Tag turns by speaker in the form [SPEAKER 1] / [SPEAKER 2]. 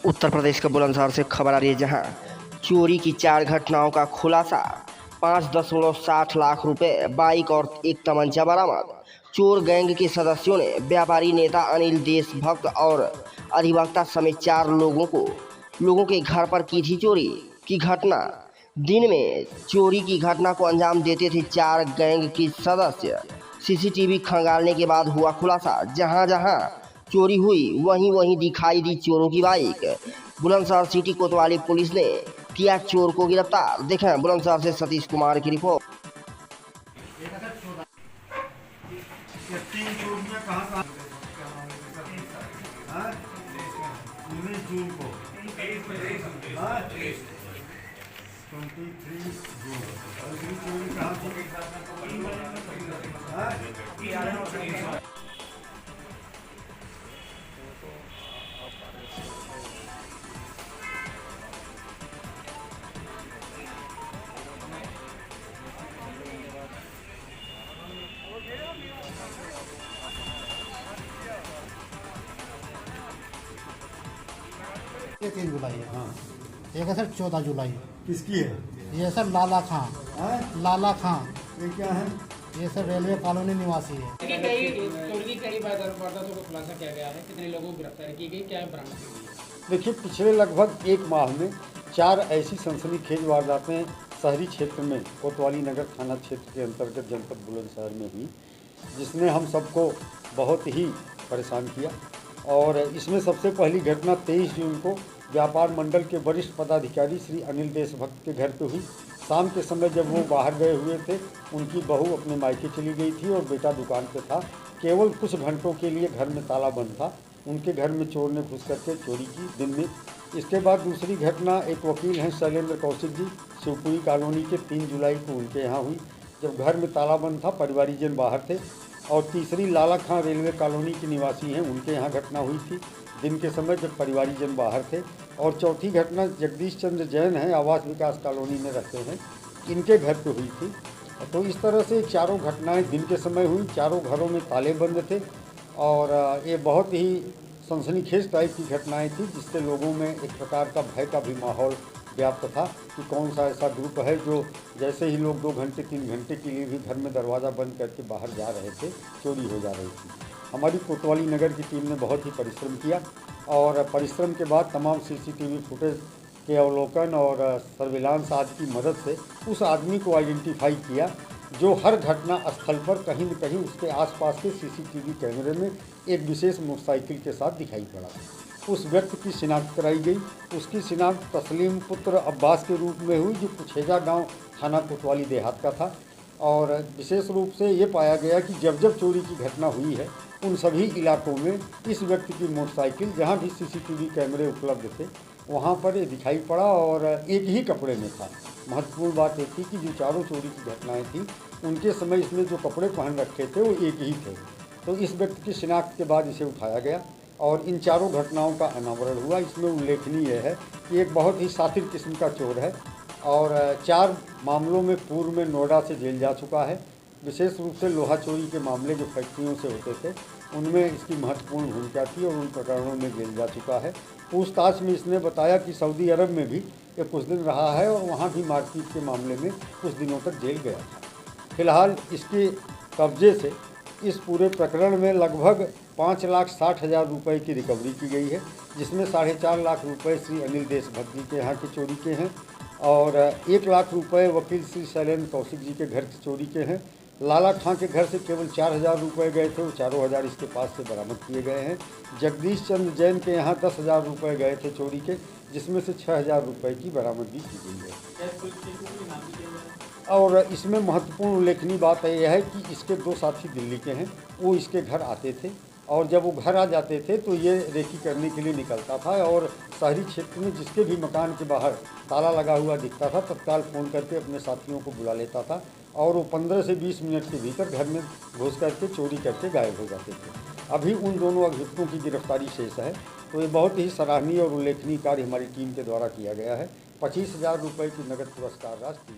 [SPEAKER 1] उत्तर प्रदेश के बुलंदशहर से खबर आ रही है, जहां चोरी की 4 घटनाओं का खुलासा। 5.60 लाख रुपए, बाइक और एक तमंचा बरामद। चोर गैंग के सदस्यों ने व्यापारी नेता अनिल देशभक्त और अधिवक्ता समेत 4 लोगों के घर पर की थी चोरी की घटना। दिन में चोरी की घटना को अंजाम देते थे 4 गैंग के सदस्य। सीसीटीवी खंगालने के बाद हुआ खुलासा। जहां जहां चोरी हुई वहीं वहीं दिखाई दी चोरों की बाइक। बुलंदशहर सिटी कोतवाली पुलिस ने किया चोर को गिरफ्तार। देखें बुलंदशहर से सतीश कुमार की रिपोर्ट।
[SPEAKER 2] जून को 23 जून अगली चोरी कहाँ थी?
[SPEAKER 3] ये 3 जुलाई है।
[SPEAKER 2] हाँ,
[SPEAKER 3] एक है सर 14 जुलाई।
[SPEAKER 2] किसकी है?
[SPEAKER 3] ये सर लाला खां। लाला खां
[SPEAKER 2] ये क्या है?
[SPEAKER 3] ये सर रेलवे कॉलोनी निवासी है।
[SPEAKER 4] कई वारदातों को खुलासा किया गया है, कितने लोगों की गिरफ्तारी की गई, क्या बरामद की गई?
[SPEAKER 2] देखिए, पिछले लगभग 1 माह में 4 ऐसी सनसनीखेज वारदातें शहरी क्षेत्र में कोतवाली नगर थाना क्षेत्र के अंतर्गत जनपद बुलंदशहर में हुई, जिसने हम सबको बहुत ही परेशान किया। और इसमें सबसे पहली घटना 23 जून को व्यापार मंडल के वरिष्ठ पदाधिकारी श्री अनिल देशभक्त के घर पे हुई। शाम के समय जब वो बाहर गए हुए थे, उनकी बहू अपने मायके चली गई थी और बेटा दुकान पे था। केवल कुछ घंटों के लिए घर में ताला बंद था। उनके घर में चोर ने घुस करके चोरी की दिन में। इसके बाद दूसरी घटना एक वकील हैं शैलेंद्र कौशिक जी, शिवपुरी कॉलोनी के 3 जुलाई को उनके यहाँ हुई, जब घर में ताला बंद था, परिवारीजन बाहर थे। और तीसरी लाला खां रेलवे कॉलोनी के निवासी हैं, उनके यहाँ घटना हुई थी दिन के समय जब परिवारीजन बाहर थे। और चौथी घटना जगदीश चंद्र जैन हैं, आवास विकास कॉलोनी में रहते हैं, इनके घर पे हुई थी। तो इस तरह से चारों घटनाएं दिन के समय हुई। चारों घरों में ताले बंद थे और ये बहुत ही सनसनीखेज टाइप की घटनाएं थी, जिससे लोगों में एक प्रकार का भय का भी माहौल व्याप्त था कि कौन सा ऐसा ग्रुप है जो जैसे ही लोग 2 घंटे 3 घंटे के लिए भी घर में दरवाज़ा बंद करके बाहर जा रहे थे, चोरी हो जा रही थी। हमारी कोतवाली नगर की टीम ने बहुत ही परिश्रम किया और परिश्रम के बाद तमाम सीसीटीवी फुटेज के अवलोकन और सर्विलांस आदि की मदद से उस आदमी को आइडेंटिफाई किया जो हर घटना स्थल पर कहीं न कहीं उसके आसपास के सीसीटीवी कैमरे में एक विशेष मोटरसाइकिल के साथ दिखाई पड़ा। उस व्यक्ति की शिनाख्त कराई गई। उसकी शिनाख्त तस्लीम पुत्र अब्बास के रूप में हुई, जो कुछेजा गांव थाना कोतवाली देहात का था। और विशेष रूप से ये पाया गया कि जब जब चोरी की घटना हुई है, उन सभी इलाकों में इस व्यक्ति की मोटरसाइकिल जहाँ भी सीसीटीवी कैमरे उपलब्ध थे वहाँ पर ये दिखाई पड़ा और एक ही कपड़े में था। महत्वपूर्ण बात ये थी कि जो चारों चोरी की घटनाएं थी, उनके समय इसमें जो कपड़े पहन रखे थे वो एक ही थे। तो इस व्यक्ति की शिनाख्त के बाद इसे उठाया गया और इन चारों घटनाओं का अनावरण हुआ। इसमें उल्लेखनीय है कि एक बहुत ही सातिर किस्म का चोर है और 4 मामलों में पूर्व में नोएडा से जेल जा चुका है। विशेष रूप से लोहा चोरी के मामले जो फैक्ट्रियों से होते थे, उनमें इसकी महत्वपूर्ण भूमिका थी और उन प्रकरणों में जेल जा चुका है। पूछताछ में इसने बताया कि सऊदी अरब में भी ये कुछ दिन रहा है और वहाँ भी मारपीट के मामले में कुछ दिनों तक जेल गया था। फिलहाल इसके कब्जे से इस पूरे प्रकरण में लगभग 5,60,000 रुपये की रिकवरी की गई है, जिसमें 4.5 लाख रुपये श्री अनिल देशभक्त जी के यहाँ की चोरी के हैं और 1 लाख रुपये वकील श्री शैलेंद्र कौशिक जी के घर की चोरी के हैं। लाला खां के घर से केवल 4,000 रुपये गए थे, वो 4,000 इसके पास से बरामद किए गए हैं। जगदीश चंद्र जैन के यहाँ 10,000 रुपये गए थे चोरी के, जिसमें से 6,000 रुपये की बरामदगी की गई है। और इसमें महत्वपूर्ण उल्लेखनीय बात यह है कि इसके 2 साथी दिल्ली के हैं। वो इसके घर आते थे और जब वो घर आ जाते थे तो ये रेकी करने के लिए निकलता था और शहरी क्षेत्र में जिसके भी मकान के बाहर ताला लगा हुआ दिखता था, तत्काल फ़ोन करके अपने साथियों को बुला लेता था और वो 15 से 20 मिनट के भीतर घर में घुस करके चोरी करके गायब हो जाते थे। अभी उन दोनों अभियुक्तों की गिरफ्तारी शेष है। तो ये बहुत ही सराहनीय और उल्लेखनीय कार्य हमारी टीम के द्वारा किया गया है। 25,000 रुपये की नगद पुरस्कार राशि